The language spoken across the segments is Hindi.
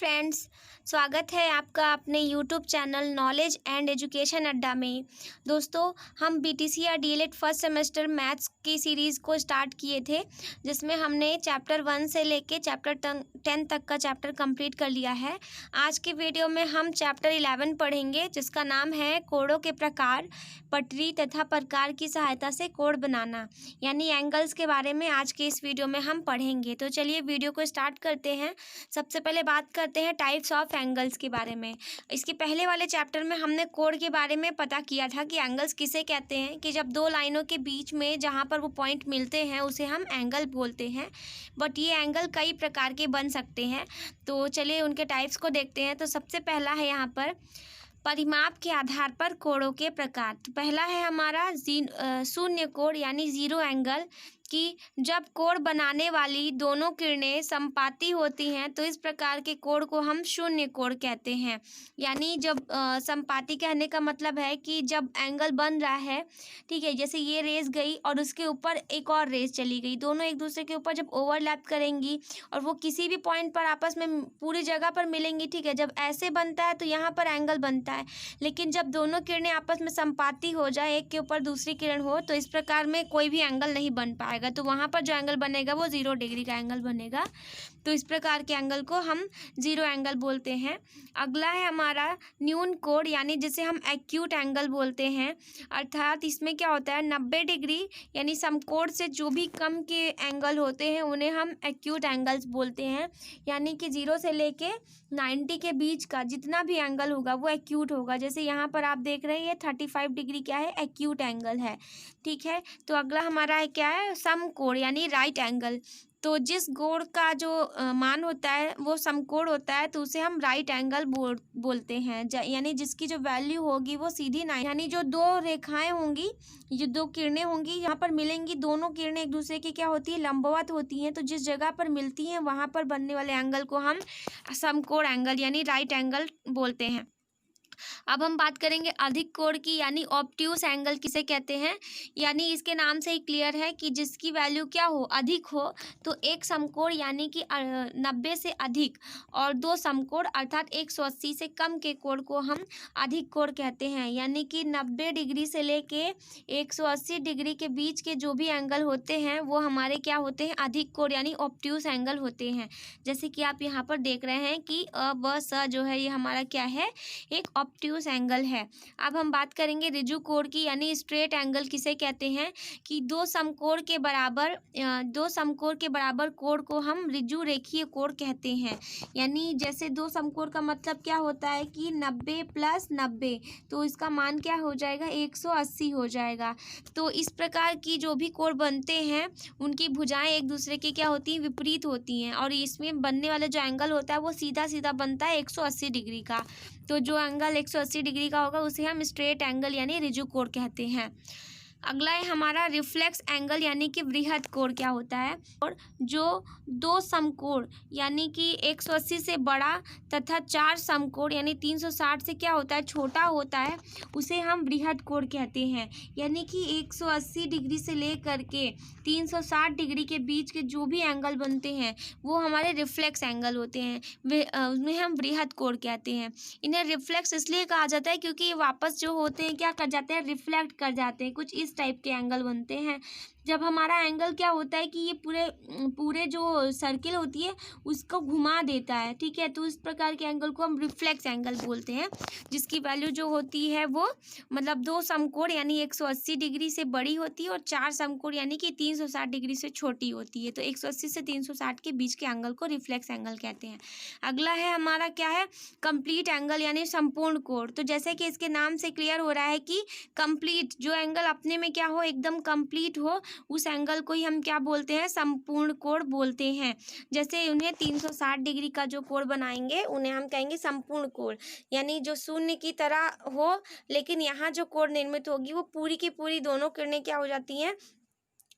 फ्रेंड्स, स्वागत है आपका अपने YouTube channel knowledge and education अड्डा में। दोस्तों, हम बीटीसी या डीएलएड फर्स्ट सेमेस्टर मैथ्स की सीरीज़ को स्टार्ट किए थे, जिसमें हमने चैप्टर 1 से लेके चैप्टर 10 तक का चैप्टर कंप्लीट कर लिया है। आज के वीडियो में हम चैप्टर 11 पढ़ेंगे, जिसका नाम है कोणों के प्रकार, पटरी तथा प्रकार की सहायता से कोण बनाना, यानी एंगल्स के बारे में आज के इस वीडियो में हम पढ़ेंगे। तो चलिए वीडियो को स्टार्ट करते हैं। सबसे पहले बात करते हैं टाइप्स ऑफ एंगल्स के बारे में। इसके पहले वाले चैप्टर में हमने कोण के बारे में पता किया था कि एंगल्स किसे कहते हैं, कि जब दो लाइनों के बीच में जहाँ पर वो पॉइंट मिलते हैं उसे हम एंगल बोलते हैं। बट ये एंगल कई प्रकार के बन सकते हैं। तो चलिए उनके टाइप्स को देखते हैं। तो सबसे पहला है यहाँ पर परिमाप के आधार पर कोणों के प्रकार। तो पहला है हमारा शून्य कोण यानी जीरो एंगल, कि जब कोण बनाने वाली दोनों किरणें समपाती होती हैं तो इस प्रकार के कोण को हम शून्य कोण कहते हैं। यानी जब समपाती कहने का मतलब है कि जब एंगल बन रहा है, ठीक है, जैसे ये रेस गई और उसके ऊपर एक और रेस चली गई, दोनों एक दूसरे के ऊपर जब ओवरलैप करेंगी और वो किसी भी पॉइंट पर आपस में पूरी जगह पर मिलेंगी, ठीक है, जब ऐसे बनता है तो यहाँ पर एंगल बनता है। लेकिन जब दोनों किरणें आपस में समपाती हो जाए, एक के ऊपर दूसरी किरण हो, तो इस प्रकार में कोई भी एंगल नहीं बन पाएगा। तो वहां पर जो एंगल बनेगा वो 0 डिग्री का एंगल बनेगा। तो इस प्रकार के एंगल को हम जीरो एंगल बोलते हैं। अगला है हमारा न्यून कोण, यानी जिसे हम एक्यूट एंगल बोलते हैं। अर्थात इसमें क्या होता है, 90 डिग्री यानी समकोण से जो भी कम के एंगल होते हैं उन्हें हम एक्यूट एंगल्स बोलते हैं। यानी कि 0 से लेके 90 के बीच का जितना भी एंगल होगा वो एक्यूट होगा। जैसे यहाँ पर आप देख रहे हैं 35 डिग्री क्या है, एक्यूट एंगल है, ठीक है। तो अगला हमारा है क्या है, समकोण यानी राइट एंगल। तो जिस कोण का जो मान होता है वो समकोण होता है तो उसे हम राइट एंगल बोलते हैं। यानी जिसकी जो वैल्यू होगी वो सीधी ना, यानी जो दो रेखाएं होंगी, जो दो किरणें होंगी, यहाँ पर मिलेंगी, दोनों किरणें एक दूसरे की क्या होती है, लंबवत होती हैं। तो जिस जगह पर मिलती हैं वहाँ पर बनने वाले एंगल को हम समकोण एंगल यानी राइट एंगल बोलते हैं। अब हम बात करेंगे अधिक कोण की, यानी ऑब्ट्यूस एंगल किसे कहते हैं। यानी इसके नाम से ही क्लियर है कि जिसकी वैल्यू क्या हो, अधिक हो। तो एक समकोण यानी कि 90 से अधिक और दो समकोण अर्थात 180 से कम के कोण को हम अधिक कोण कहते हैं। यानी कि 90 डिग्री से लेके 180 डिग्री के बीच के जो भी एंगल होते हैं वो हमारे क्या होते हैं, अधिक कोण यानी ऑब्ट्यूस एंगल होते हैं। जैसे कि आप यहाँ पर देख रहे हैं कि अ ब स जो है ये हमारा क्या है, एक ऑब्ट्यूस एंगल है। अब हम बात करेंगे ऋजु कोण की, यानी स्ट्रेट एंगल किसे कहते हैं, कि दो समकोण के बराबर कोण को हम ऋजु रेखीय कोण कहते हैं। यानी जैसे दो समकोण का मतलब क्या होता है कि 90 + 90, तो इसका मान क्या हो जाएगा, 180 हो जाएगा। तो इस प्रकार की जो भी कोण बनते हैं उनकी भुजाएं एक दूसरे की क्या होती हैं, विपरीत होती हैं, और इसमें बनने वाला जो एंगल होता है वो सीधा सीधा बनता है 180 डिग्री का। तो जो एंगल 180 डिग्री का होगा उसे हम स्ट्रेट एंगल यानी ऋजु कोण कहते हैं। अगला है हमारा रिफ्लेक्स एंगल, यानी कि वृहद कोण क्या होता है, और जो दो समकोण यानी कि 180 से बड़ा तथा चार समकोण यानी 360 से क्या होता है, छोटा होता है, उसे हम वृहद कोण कहते हैं। यानी कि 180 डिग्री से लेकर के 360 डिग्री के बीच के जो भी एंगल बनते हैं वो हमारे रिफ्लेक्स एंगल होते हैं, वे उन्हें हम वृहद कोण कहते हैं। इन्हें रिफ्लेक्स इसलिए कहा जाता है क्योंकि ये वापस जो होते हैं क्या कर जाते हैं, रिफ्लेक्ट कर जाते हैं, कुछ इस टाइप के एंगल बनते हैं। जब हमारा एंगल क्या होता है कि ये पूरे जो सर्किल होती है उसको घुमा देता है, ठीक है, तो इस प्रकार के एंगल को हम रिफ्लेक्स एंगल बोलते हैं, जिसकी वैल्यू जो होती है वो मतलब दो समकोण यानी 180 डिग्री से बड़ी होती है और चार समकोण यानी कि 360 डिग्री से छोटी होती है। तो 180 से 360 के बीच के एंगल को रिफ्लेक्स एंगल कहते हैं। अगला है हमारा क्या है, कंप्लीट एंगल यानी संपूर्ण कोण। तो जैसे कि इसके नाम से क्लियर हो रहा है कि कंप्लीट जो एंगल अपने में क्या हो, एकदम कंप्लीट हो, उस एंगल को ही हम क्या बोलते हैं, संपूर्ण कोण बोलते हैं। जैसे उन्हें 360 डिग्री का जो कोण बनाएंगे उन्हें हम कहेंगे संपूर्ण कोण, यानी जो शून्य की तरह हो, लेकिन यहाँ जो कोण निर्मित होगी वो पूरी की पूरी दोनों किरणें क्या हो जाती हैं,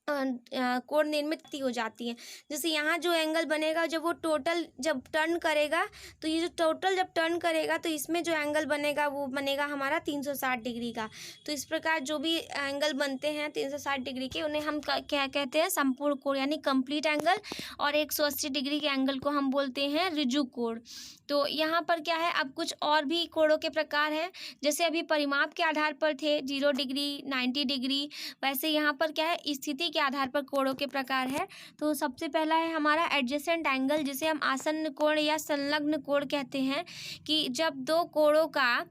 कोण निर्मित हो जाती है। जैसे यहाँ जो एंगल बनेगा, जब वो टोटल जब टर्न करेगा, तो ये जो टोटल जब टर्न करेगा तो इसमें जो एंगल बनेगा वो बनेगा हमारा 360 डिग्री का। तो इस प्रकार जो भी एंगल बनते हैं 360 डिग्री के, उन्हें हम क्या कहते हैं, संपूर्ण कोण यानी कंप्लीट एंगल। और 180 डिग्री के एंगल को हम बोलते हैं ऋजु कोण। तो यहाँ पर क्या है, अब कुछ और भी कोणों के प्रकार हैं। जैसे अभी परिमाप के आधार पर थे 0 डिग्री, 90 डिग्री, वैसे यहाँ पर क्या है, स्थिति के आधार पर कोणों के प्रकार है। तो सबसे पहला है हमारा एडजेसेंट एंगल, जिसे हम आसन्न कोण या संलग्न कोण कहते हैं। कि जब दो कोणों का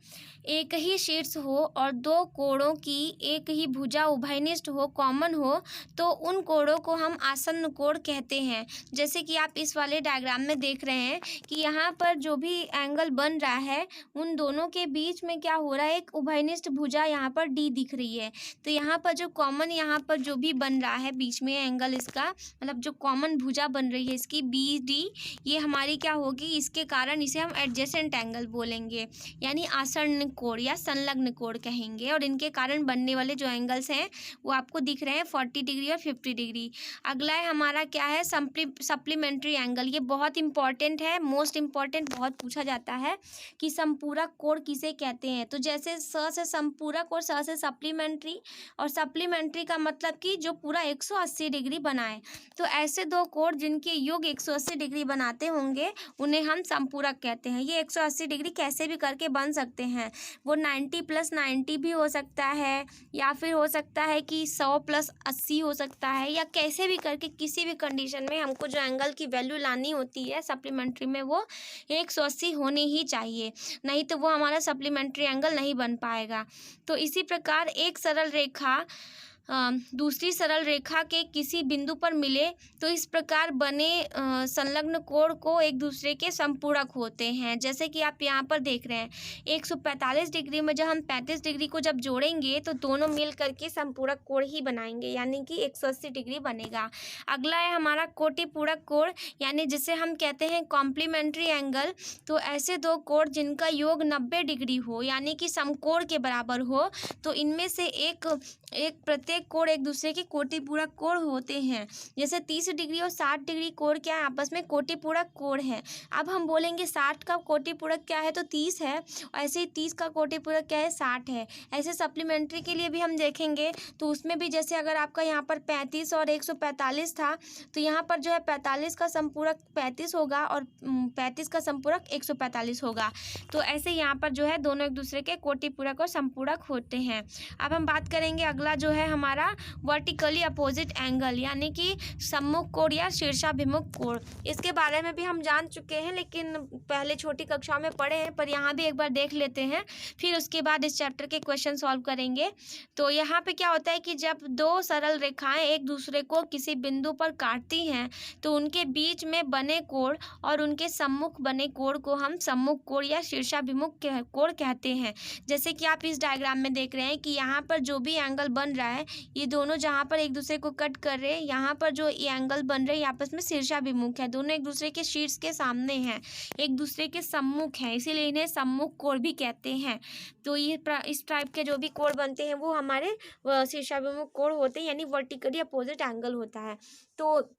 एक ही शीर्ष हो और दो कोणों की एक ही भुजा उभयनिष्ठ हो, कॉमन हो, तो उन कोणों को हम आसन्न कोण कहते हैं। जैसे कि आप इस वाले डायग्राम में देख रहे हैं कि यहाँ पर जो भी एंगल बन रहा है, उन दोनों के बीच में क्या हो रहा है, एक उभयनिष्ठ भुजा यहाँ पर डी दिख रही है। तो यहाँ पर जो कॉमन, यहाँ पर जो भी बन रहा है बीच में एंगल, इसका मतलब जो कॉमन भुजा बन रही है इसकी बी डी, ये हमारी क्या होगी, इसके कारण इसे हम एडजेसेंट एंगल बोलेंगे, यानी आसन्न कोण या संलग्न कोण कहेंगे। और इनके कारण बनने वाले जो एंगल्स हैं वो आपको दिख रहे हैं 40 डिग्री और 50 डिग्री। अगला है हमारा क्या है, सप्लीमेंट्री एंगल। ये बहुत इंपॉर्टेंट है, मोस्ट इंपॉर्टेंट, बहुत पूछा जाता है कि संपूरक कोण किसे कहते हैं। तो जैसे स से संपूरक और स से सप्लीमेंट्री, और सप्लीमेंट्री का मतलब कि जो पूरा 180 डिग्री बनाए। तो ऐसे दो कोण जिनके योग 180 डिग्री बनाते होंगे उन्हें हम संपूरक कहते हैं। ये 180 डिग्री कैसे भी करके बन सकते हैं, वो 90 + 90 भी हो सकता है, या फिर हो सकता है कि 100 + 80 हो सकता है, या कैसे भी करके किसी भी कंडीशन में हमको जो एंगल की वैल्यू लानी होती है सप्लीमेंट्री में, वो 180 होनी ही चाहिए, नहीं तो वो हमारा सप्लीमेंट्री एंगल नहीं बन पाएगा। तो इसी प्रकार एक सरल रेखा दूसरी सरल रेखा के किसी बिंदु पर मिले तो इस प्रकार बने संलग्न कोण को एक दूसरे के संपूरक होते हैं। जैसे कि आप यहाँ पर देख रहे हैं 145 डिग्री में जब हम 35 डिग्री को जब जोड़ेंगे तो दोनों मिल करके संपूरक कोण ही बनाएंगे, यानी कि 180 डिग्री बनेगा। अगला है हमारा कोटिपूरक कोण, यानी जिसे हम कहते हैं कॉम्प्लीमेंट्री एंगल। तो ऐसे दो कोण जिनका योग 90 डिग्री हो, यानी कि समकोण के बराबर हो, तो इनमें से एक प्रत्येक कोण एक दूसरे के कोटिपूरक कोण होते हैं। जैसे 30 डिग्री और 60 डिग्री कोण क्या है, आपस में कोटिपूरक कोण है। अब हम बोलेंगे 60 का कोटिपूरक क्या है, तो 30 है, ऐसे ही 30 का कोटिपूरक क्या है, 60 है। ऐसे सप्लीमेंट्री के लिए भी हम देखेंगे तो उसमें भी जैसे अगर आपका यहाँ पर 35 और 145 था, तो यहाँ पर जो है 45 का संपूरक 35 होगा और 35 का संपूरक 145 होगा। तो ऐसे यहाँ पर जो है दोनों एक दूसरे के कोटिपूरक और संपूरक होते हैं। अब हम बात करेंगे अगला जो है हमारा वर्टिकली अपोजिट एंगल, यानी कि सम्मुख कोण या शीर्षाभिमुख कोण। इसके बारे में भी हम जान चुके हैं, लेकिन पहले छोटी कक्षाओं में पढ़े हैं, पर यहाँ भी एक बार देख लेते हैं, फिर उसके बाद इस चैप्टर के क्वेश्चन सॉल्व करेंगे। तो यहाँ पे क्या होता है कि जब दो सरल रेखाएं एक दूसरे को किसी बिंदु पर काटती हैं तो उनके बीच में बने कोण और उनके सम्मुख बने कोण को हम सम्मुख कोण या शीर्षाभिमुख कोण कहते हैं। जैसे कि आप इस डायग्राम में देख रहे हैं कि यहाँ पर जो भी एंगल बन रहा है, ये दोनों जहाँ पर एक दूसरे को कट कर रहे हैं, यहाँ पर जो ये एंगल बन रहे हैं आपस में शीर्षाभिमुख है, दोनों एक दूसरे के शीर्ष के सामने हैं, एक दूसरे के सम्मुख हैं, इसीलिए इन्हें सम्मुख कोण भी कहते हैं। तो ये इस टाइप के जो भी कोण बनते हैं वो हमारे शीर्षाभिमुख कोण होते हैं, यानी वर्टिकली अपोजिट एंगल होता है। तो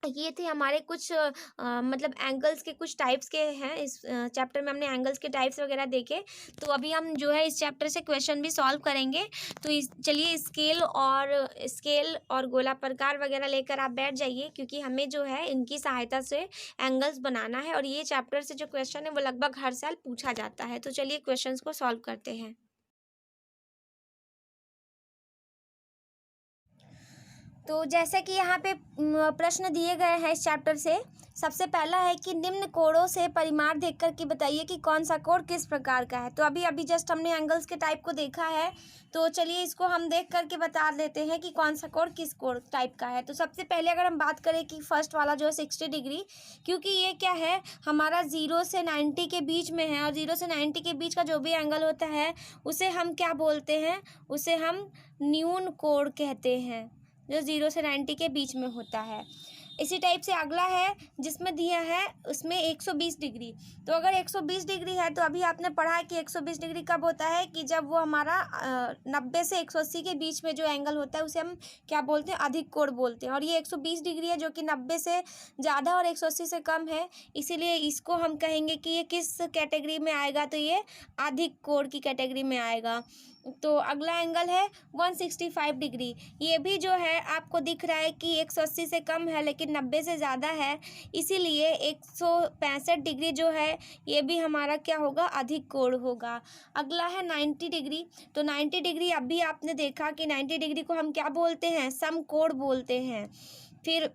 ये थे हमारे कुछ मतलब एंगल्स के कुछ टाइप्स के हैं। इस चैप्टर में हमने एंगल्स के टाइप्स वगैरह देखे। तो अभी हम जो है इस चैप्टर से क्वेश्चन भी सॉल्व करेंगे। तो चलिए स्केल और गोला प्रकार वगैरह लेकर आप बैठ जाइए, क्योंकि हमें जो है इनकी सहायता से एंगल्स बनाना है, और ये चैप्टर से जो क्वेश्चन है वो लगभग हर साल पूछा जाता है। तो चलिए क्वेश्चन को सॉल्व करते हैं। तो जैसे कि यहाँ पे प्रश्न दिए गए हैं इस चैप्टर से, सबसे पहला है कि निम्न कोणों से परिमाण देख कर के बताइए कि कौन सा कोण किस प्रकार का है। तो अभी जस्ट हमने एंगल्स के टाइप को देखा है, तो चलिए इसको हम देख करके बता देते हैं कि कौन सा कोण किस कोण टाइप का है। तो सबसे पहले अगर हम बात करें कि फर्स्ट वाला जो है 60 डिग्री, क्योंकि ये क्या है हमारा 0 से 90 के बीच में है, और 0 से 90 के बीच का जो भी एंगल होता है उसे हम क्या बोलते हैं, उसे हम न्यून कोण कहते हैं, जो 0 से 90 के बीच में होता है। इसी टाइप से अगला है जिसमें दिया है उसमें 120 डिग्री। तो अगर 120 डिग्री है तो अभी आपने पढ़ा है कि 120 डिग्री कब होता है कि जब वो हमारा 90 से 180 के बीच में जो एंगल होता है उसे हम क्या बोलते हैं, अधिक कोण बोलते हैं। और ये 120 डिग्री है जो कि 90 से ज़्यादा और 180 से कम है, इसीलिए इसको हम कहेंगे कि ये किस कैटेगरी में आएगा, तो ये अधिक कोण की कैटेगरी में आएगा। तो अगला एंगल है 165 डिग्री। ये भी जो है आपको दिख रहा है कि 180 से कम है लेकिन 90 से ज़्यादा है, इसीलिए 165 डिग्री जो है ये भी हमारा क्या होगा, अधिक कोण होगा। अगला है 90 डिग्री। तो 90 डिग्री अभी आपने देखा कि 90 डिग्री को हम क्या बोलते हैं, समकोण बोलते हैं। फिर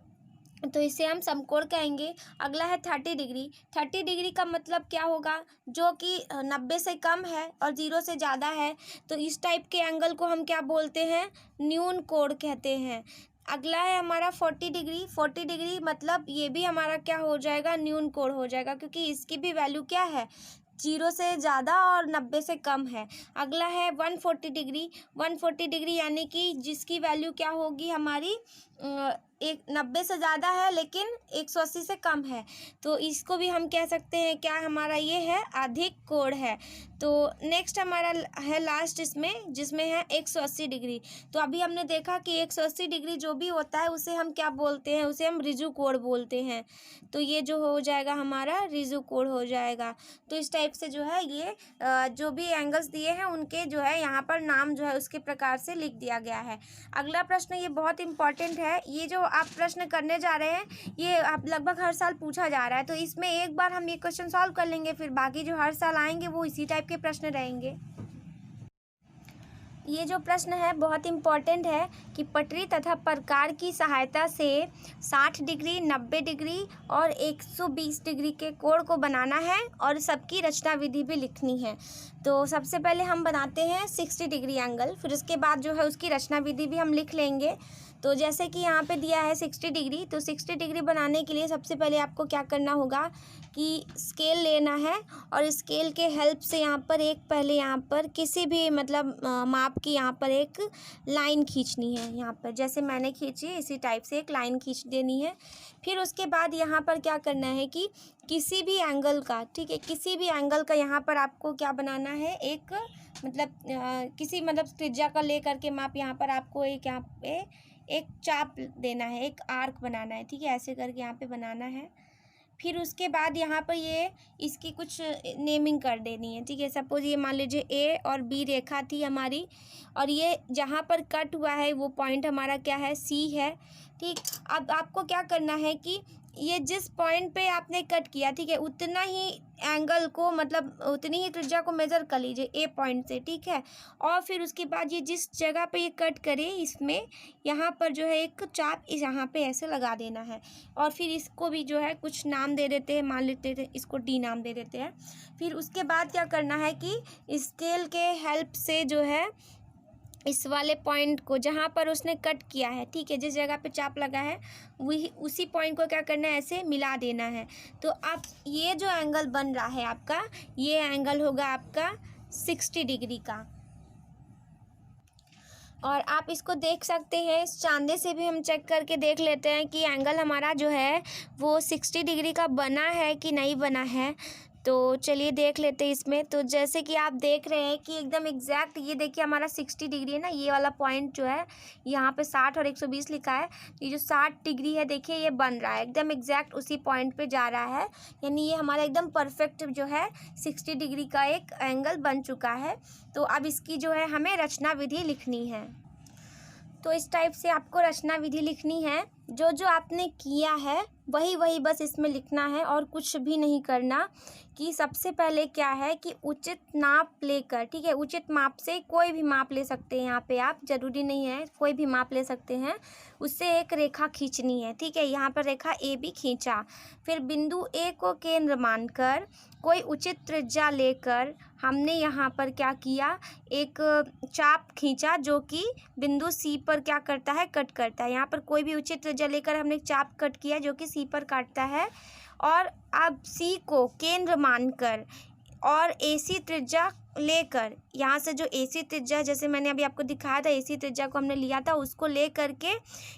तो इसे हम समकोण कहेंगे। अगला है 30 डिग्री। 30 डिग्री का मतलब क्या होगा, जो कि 90 से कम है और 0 से ज़्यादा है, तो इस टाइप के एंगल को हम क्या बोलते हैं, न्यून कोण कहते हैं। अगला है हमारा 40 डिग्री। 40 डिग्री मतलब ये भी हमारा क्या हो जाएगा, न्यून कोण हो जाएगा, क्योंकि इसकी भी वैल्यू क्या है, 0 से ज़्यादा और 90 से कम है। अगला है 140 डिग्री। 140 डिग्री यानी कि जिसकी वैल्यू क्या होगी हमारी, 90 से ज़्यादा है लेकिन 180 से कम है, तो इसको भी हम कह सकते हैं क्या, हमारा ये है अधिक कोण है। तो नेक्स्ट हमारा है लास्ट इसमें, जिसमें है 180 डिग्री। तो अभी हमने देखा कि 180 डिग्री जो भी होता है उसे हम क्या बोलते हैं, उसे हम ऋजु कोण बोलते हैं। तो ये जो हो जाएगा हमारा ऋजु कोण हो जाएगा। तो इस टाइप से जो है ये जो भी एंगल्स दिए हैं उनके जो है यहाँ पर नाम जो है उसके प्रकार से लिख दिया गया है। अगला प्रश्न ये बहुत इंपॉर्टेंट है, ये जो आप प्रश्न करने जा रहे हैं ये आप लगभग हर साल पूछा जा रहा है, तो इसमें एक बार हम ये क्वेश्चन सॉल्व कर लेंगे, फिर बाकी जो हर साल आएंगे वो इसी टाइप के प्रश्न रहेंगे। ये जो प्रश्न है बहुत इम्पॉर्टेंट है कि पटरी तथा प्रकार की सहायता से 60 डिग्री, 90 डिग्री और 120 डिग्री के कोण को बनाना है और सबकी रचना विधि भी लिखनी है। तो सबसे पहले हम बनाते हैं 60 डिग्री एंगल, फिर उसके बाद जो है उसकी रचना विधि भी हम लिख लेंगे। तो जैसे कि यहाँ पे दिया है 60 डिग्री, तो 60 डिग्री बनाने के लिए सबसे पहले आपको क्या करना होगा कि स्केल लेना है और स्केल के हेल्प से यहाँ पर पहले यहाँ पर किसी भी मतलब माप की यहाँ पर एक लाइन खींचनी है। यहाँ पर जैसे मैंने खींची इसी टाइप से एक लाइन खींच देनी है। फिर उसके बाद यहाँ पर क्या करना है कि किसी भी एंगल का, ठीक है, किसी भी एंगल का यहाँ पर आपको क्या बनाना है, एक मतलब किसी मतलब त्रिज्या का ले करके माप, यहाँ पर आपको एक यहाँ पे एक चाप देना है, एक आर्क बनाना है, ठीक है, ऐसे करके यहाँ पे बनाना है। फिर उसके बाद यहाँ पर ये इसकी कुछ नेमिंग कर देनी है, ठीक है। सपोज ये मान लीजिए ए और बी रेखा थी हमारी, और ये जहाँ पर कट हुआ है वो पॉइंट हमारा क्या है, सी है, ठीक। अब आपको क्या करना है कि ये जिस पॉइंट पे आपने कट किया, ठीक है, उतना ही एंगल को मतलब उतनी ही त्रिज्या को मेज़र कर लीजिए ए पॉइंट से, ठीक है। और फिर उसके बाद ये जिस जगह पे ये कट करे इसमें यहाँ पर जो है एक चाप इस यहाँ पे ऐसे लगा देना है, और फिर इसको भी जो है कुछ नाम दे देते हैं, मान लेते थे इसको डी नाम दे देते हैं। फिर उसके बाद क्या करना है कि स्केल के हेल्प से जो है इस वाले पॉइंट को जहाँ पर उसने कट किया है, ठीक है, जिस जगह पे चाप लगा है वही उसी पॉइंट को क्या करना है, ऐसे मिला देना है। तो अब ये जो एंगल बन रहा है आपका, ये एंगल होगा आपका 60 डिग्री का। और आप इसको देख सकते हैं, इस चांदे से भी हम चेक करके देख लेते हैं कि एंगल हमारा जो है वो 60 डिग्री का बना है कि नहीं बना है। तो चलिए देख लेते हैं इसमें। तो जैसे कि आप देख रहे हैं कि एकदम एग्जैक्ट ये देखिए हमारा 60 डिग्री है ना, ये वाला पॉइंट जो है यहाँ पे 60 और 120 लिखा है, ये जो 60 डिग्री है देखिए ये बन रहा है एकदम एग्जैक्ट उसी पॉइंट पे जा रहा है, यानी ये हमारा एकदम परफेक्ट जो है 60 डिग्री का एक एंगल बन चुका है। तो अब इसकी जो है हमें रचना विधि लिखनी है। तो इस टाइप से आपको रचना विधि लिखनी है, जो जो आपने किया है वही वही बस इसमें लिखना है और कुछ भी नहीं करना। कि सबसे पहले क्या है कि उचित नाप लेकर, ठीक है, उचित माप से कोई भी माप ले सकते हैं, यहाँ पे आप ज़रूरी नहीं है कोई भी माप ले सकते हैं, उससे एक रेखा खींचनी है, ठीक है। यहाँ पर रेखा ए बी खींचा, फिर बिंदु ए को केंद्र मानकर कोई उचित त्रिज्या लेकर हमने यहाँ पर क्या किया, एक चाप खींचा जो कि बिंदु सी पर क्या करता है, कट करता है। यहाँ पर कोई भी उचित त्रिज्या लेकर हमने एक चाप कट किया जो कि सी पर काटता है, और अब सी को केंद्र मानकर और AC त्रिज्या लेकर यहाँ से जो AC त्रिज्या, जैसे मैंने अभी आपको दिखाया था AC त्रिज्या को हमने लिया था, उसको ले करके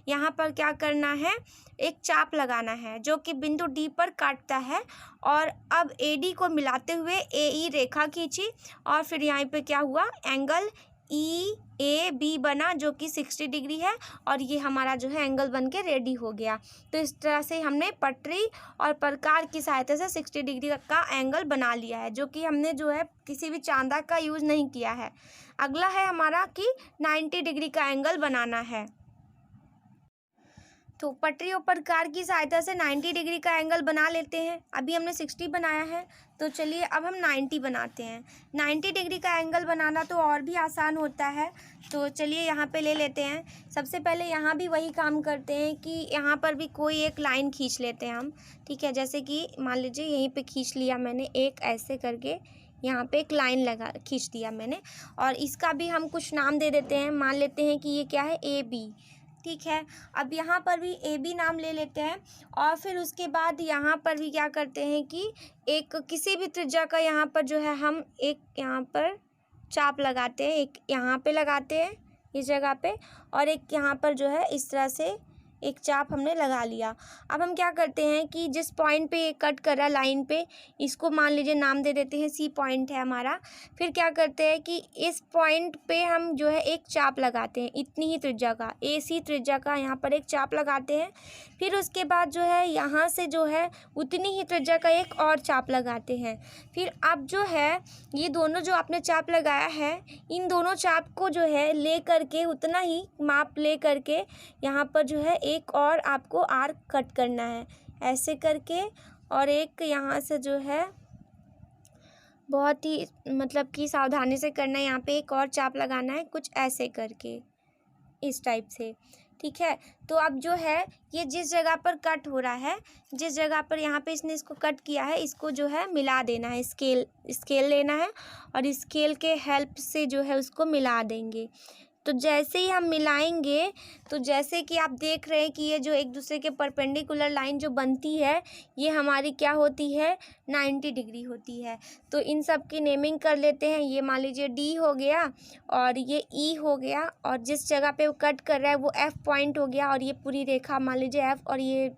यहाँ पर क्या करना है, एक चाप लगाना है जो कि बिंदु D पर काटता है। और अब AD को मिलाते हुए AE रेखा खींची और फिर यहाँ पे क्या हुआ, एंगल EAB बना जो कि 60 डिग्री है और ये हमारा जो है एंगल बन के रेडी हो गया। तो इस तरह से हमने पटरी और प्रकार की सहायता से 60 डिग्री का एंगल बना लिया है, जो कि हमने जो है किसी भी चांदा का यूज़ नहीं किया है। अगला है हमारा कि 90 डिग्री का एंगल बनाना है। तो पटरी और प्रकार की सहायता से 90 डिग्री का एंगल बना लेते हैं। अभी हमने 60 बनाया है, तो चलिए अब हम 90 बनाते हैं। 90 डिग्री का एंगल बनाना तो और भी आसान होता है, तो चलिए यहाँ पे ले लेते हैं। सबसे पहले यहाँ भी वही काम करते हैं कि यहाँ पर भी कोई एक लाइन खींच लेते हैं हम, ठीक है। जैसे कि मान लीजिए यहीं पे खींच लिया मैंने, एक ऐसे करके यहाँ पे एक लाइन खींच दिया मैंने, और इसका भी हम कुछ नाम दे देते हैं। मान लेते हैं कि ये क्या है, AB, ठीक है। अब यहाँ पर भी AB नाम ले लेते हैं और फिर उसके बाद यहाँ पर भी क्या करते हैं कि एक किसी भी त्रिज्या का यहाँ पर जो है हम एक यहाँ पर चाप लगाते हैं, एक यहाँ पे लगाते हैं इस जगह पे, और एक यहाँ पर जो है इस तरह से एक चाप हमने लगा लिया। अब हम क्या करते हैं कि जिस पॉइंट पे ये कट कर रहा है लाइन पे, इसको मान लीजिए नाम दे देते हैं, C पॉइंट है हमारा। फिर क्या करते हैं कि इस पॉइंट पे हम जो है एक चाप लगाते हैं, इतनी ही त्रिज्या का, AC त्रिज्या का यहाँ पर एक चाप लगाते हैं। फिर उसके बाद जो है यहाँ से जो है उतनी ही त्रिज्या का एक और चाप लगाते हैं। फिर अब जो है ये दोनों जो आपने चाप लगाया है, इन दोनों चाप को जो है ले करके उतना ही माप ले करके यहाँ पर जो है एक और आपको आर्क कट करना है ऐसे करके, और एक यहाँ से जो है बहुत ही मतलब कि सावधानी से करना है। यहाँ पे एक और चाप लगाना है कुछ ऐसे करके, इस टाइप से, ठीक है। तो अब जो है ये जिस जगह पर कट हो रहा है, जिस जगह पर यहाँ पे इसने इसको कट किया है, इसको जो है मिला देना है, स्केल लेना है और स्केल के हेल्प से जो है उसको मिला देंगे। तो जैसे ही हम मिलाएंगे, तो जैसे कि आप देख रहे हैं कि ये जो एक दूसरे के परपेंडिकुलर लाइन जो बनती है, ये हमारी क्या होती है, 90 डिग्री होती है। तो इन सब की नेमिंग कर लेते हैं। ये मान लीजिए D हो गया और ये E हो गया, और जिस जगह पे वो कट कर रहा है वो F पॉइंट हो गया, और ये पूरी रेखा मान लीजिए F, और ये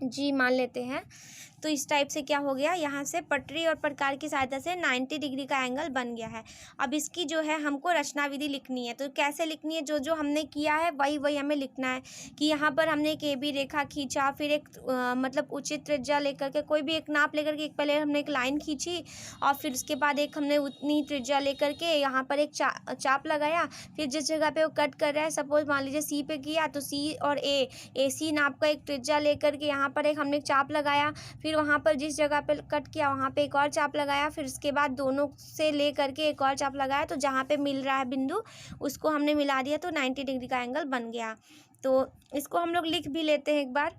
G मान लेते हैं। तो इस टाइप से क्या हो गया, यहाँ से पटरी और प्रकार की सहायता से 90 डिग्री का एंगल बन गया है। अब इसकी जो है हमको रचना विधि लिखनी है। तो कैसे लिखनी है, जो जो हमने किया है वही हमें लिखना है। कि यहाँ पर हमने एक AB रेखा खींचा, फिर एक मतलब उचित त्रिज्या लेकर के, कोई भी एक नाप लेकर के, एक पहले हमने एक लाइन खींची और फिर उसके बाद एक हमने उतनी त्रिज्या लेकर के यहाँ पर एक चाप लगाया। फिर जिस जगह पे वो कट कर रहा है, सपोज मान लीजिए C पे किया, तो C और AC नाप का एक त्रिज्या लेकर के यहाँ पर एक हमने चाप लगाया। फिर वहाँ पर जिस जगह पे कट किया वहाँ पे एक और चाप लगाया, फिर उसके बाद दोनों से ले करके एक और चाप लगाया, तो जहाँ पे मिल रहा है बिंदु उसको हमने मिला दिया, तो 90 डिग्री का एंगल बन गया। तो इसको हम लोग लिख भी लेते हैं एक बार।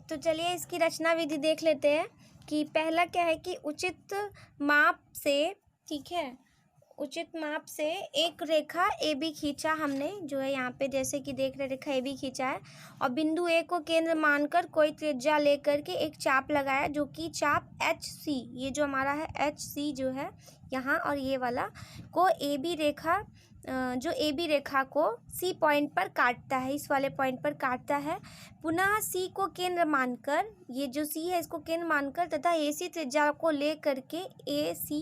तो चलिए इसकी रचना विधि देख लेते हैं कि पहला क्या है कि उचित माप से, ठीक है, उचित माप से एक रेखा AB खींचा हमने, जो है यहाँ पे जैसे कि देख रहे रेखा AB खींचा है, और बिंदु A को केंद्र मानकर कोई त्रिज्या लेकर के एक चाप लगाया, जो कि चाप HC, ये जो हमारा है HC जो है यहाँ, और ये वाला को AB रेखा जो AB रेखा को C पॉइंट पर काटता है, इस वाले पॉइंट पर काटता है। पुनः C को केंद्र मानकर, ये जो C है इसको केंद्र मानकर तथा AC त्रिज्या को ले करके, AC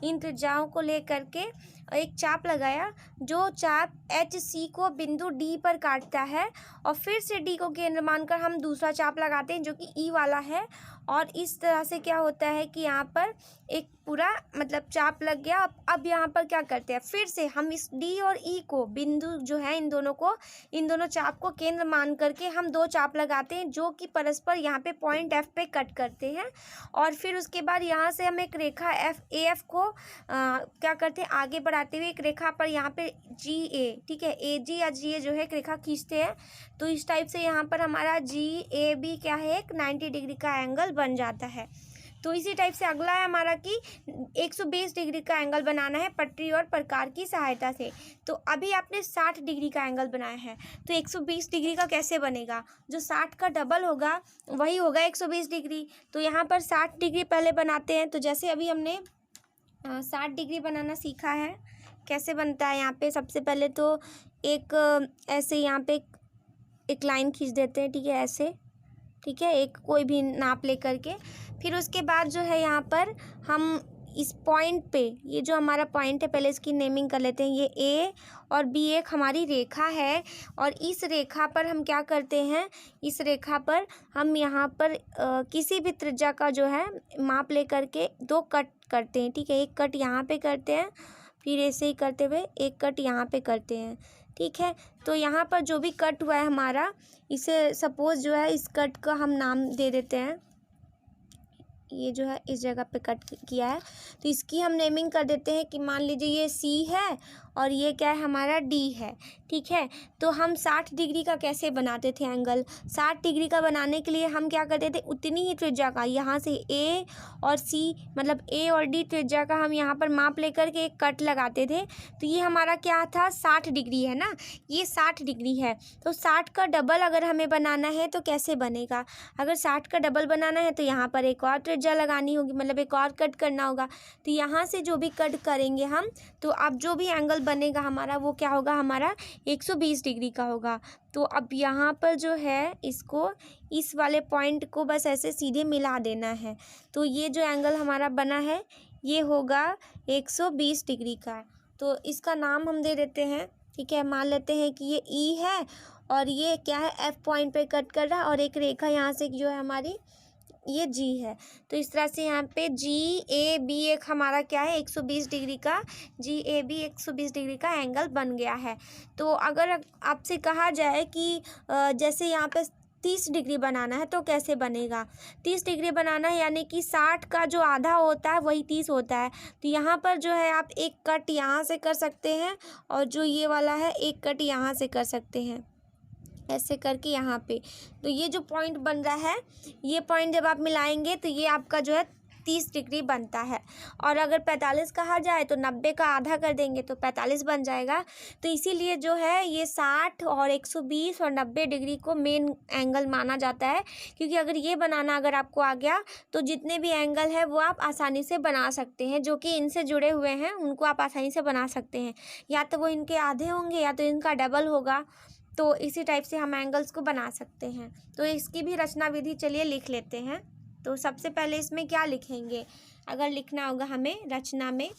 इन त्रिज्याओं को ले करके एक चाप लगाया, जो चाप HC को बिंदु D पर काटता है। और फिर से D को केंद्र मानकर हम दूसरा चाप लगाते हैं जो कि E वाला है, और इस तरह से क्या होता है कि यहाँ पर एक पूरा मतलब चाप लग गया। अब यहाँ पर क्या करते हैं, फिर से हम इस D और E को बिंदु जो है इन दोनों चाप को केंद्र मान करके हम दो चाप लगाते हैं, जो कि परस्पर यहाँ पे पॉइंट F पे कट करते हैं। और फिर उसके बाद यहाँ से हम एक रेखा AF को क्या करते हैं, आगे बढ़ाते हुए एक रेखा पर यहाँ पे GA, ठीक है, AG या GA जो है एक रेखा खींचते हैं। तो इस टाइप से यहाँ पर हमारा GAB क्या है, एक 90 डिग्री का एंगल बन जाता है। तो इसी टाइप से अगला है हमारा कि 120 डिग्री का एंगल बनाना है पटरी और प्रकार की सहायता से। तो अभी आपने 60 डिग्री का एंगल बनाया है, तो 120 डिग्री का कैसे बनेगा, जो 60 का डबल होगा वही होगा 120 डिग्री। तो यहाँ पर 60 डिग्री पहले बनाते हैं। तो जैसे अभी हमने 60 डिग्री बनाना सीखा है। कैसे बनता है यहाँ पे, सबसे पहले तो एक ऐसे यहाँ पे एक लाइन खींच देते हैं, ठीक है, ऐसे, ठीक है, एक कोई भी नाप ले करके। फिर उसके बाद जो है यहाँ पर हम इस पॉइंट पे, ये जो हमारा पॉइंट है, पहले इसकी नेमिंग कर लेते हैं। ये ए और बी एक हमारी रेखा है, और इस रेखा पर हम क्या करते हैं, इस रेखा पर हम यहाँ पर किसी भी त्रिज्या का जो है माप ले करके 2 कट करते हैं, ठीक है। एक कट यहाँ पे करते हैं, फिर ऐसे ही करते हुए एक कट यहाँ पे करते हैं, ठीक है। तो यहाँ पर जो भी कट हुआ है हमारा, इसे सपोज़ जो है इस कट का हम नाम दे देते हैं, ये जो है इस जगह पे कट किया है, तो इसकी हम नेमिंग कर देते हैं कि मान लीजिए ये सी है और ये क्या है हमारा डी है, ठीक है। तो हम 60 डिग्री का कैसे बनाते थे एंगल, 60 डिग्री का बनाने के लिए हम क्या करते थे, उतनी ही त्रिज्या का, यहाँ से ए और सी, मतलब ए और डी त्रिज्या का हम यहाँ पर माप लेकर के एक कट लगाते थे। तो ये हमारा क्या था, 60 डिग्री है ना, ये 60 डिग्री है। तो 60 का डबल अगर हमें बनाना है तो कैसे बनेगा, अगर 60 का डबल बनाना है तो यहाँ पर एक और त्रिज्या लगानी होगी, मतलब एक और कट करना होगा। तो यहाँ से जो भी कट करेंगे हम, तो अब जो भी एंगल बनेगा हमारा वो क्या होगा, हमारा 120 डिग्री का होगा। तो अब यहाँ पर जो है इसको, इस वाले पॉइंट को बस ऐसे सीधे मिला देना है। तो ये जो एंगल हमारा बना है ये होगा 120 डिग्री का। तो इसका नाम हम दे देते हैं, ठीक है। मान लेते हैं कि ये ई है और ये क्या है, एफ पॉइंट पे कट कर रहा है, और एक रेखा यहाँ से जो है हमारी ये जी है। तो इस तरह से यहाँ पे जी ए बी एक हमारा क्या है, 120 डिग्री का, जी ए बी 120 डिग्री का एंगल बन गया है। तो अगर आपसे कहा जाए कि जैसे यहाँ पे 30 डिग्री बनाना है तो कैसे बनेगा, 30 डिग्री बनाना है यानी कि 60 का जो आधा होता है वही 30 होता है। तो यहाँ पर जो है आप एक कट यहाँ से कर सकते हैं, और जो ये वाला है एक कट यहाँ से कर सकते हैं, ऐसे करके यहाँ पे। तो ये जो पॉइंट बन रहा है, ये पॉइंट जब आप मिलाएंगे तो ये आपका जो है 30 डिग्री बनता है। और अगर 45 कहा जाए तो 90 का आधा कर देंगे तो 45 बन जाएगा। तो इसीलिए जो है ये 60 और 120 और 90 डिग्री को मेन एंगल माना जाता है, क्योंकि अगर ये बनाना अगर आपको आ गया तो जितने भी एंगल है वो आप आसानी से बना सकते हैं, जो कि इनसे जुड़े हुए हैं उनको आप आसानी से बना सकते हैं, या तो वो इनके आधे होंगे या तो इनका डबल होगा। तो इसी टाइप से हम एंगल्स को बना सकते हैं। तो इसकी भी रचना विधि चलिए लिख लेते हैं। तो सबसे पहले इसमें क्या लिखेंगे, अगर लिखना होगा हमें रचना में,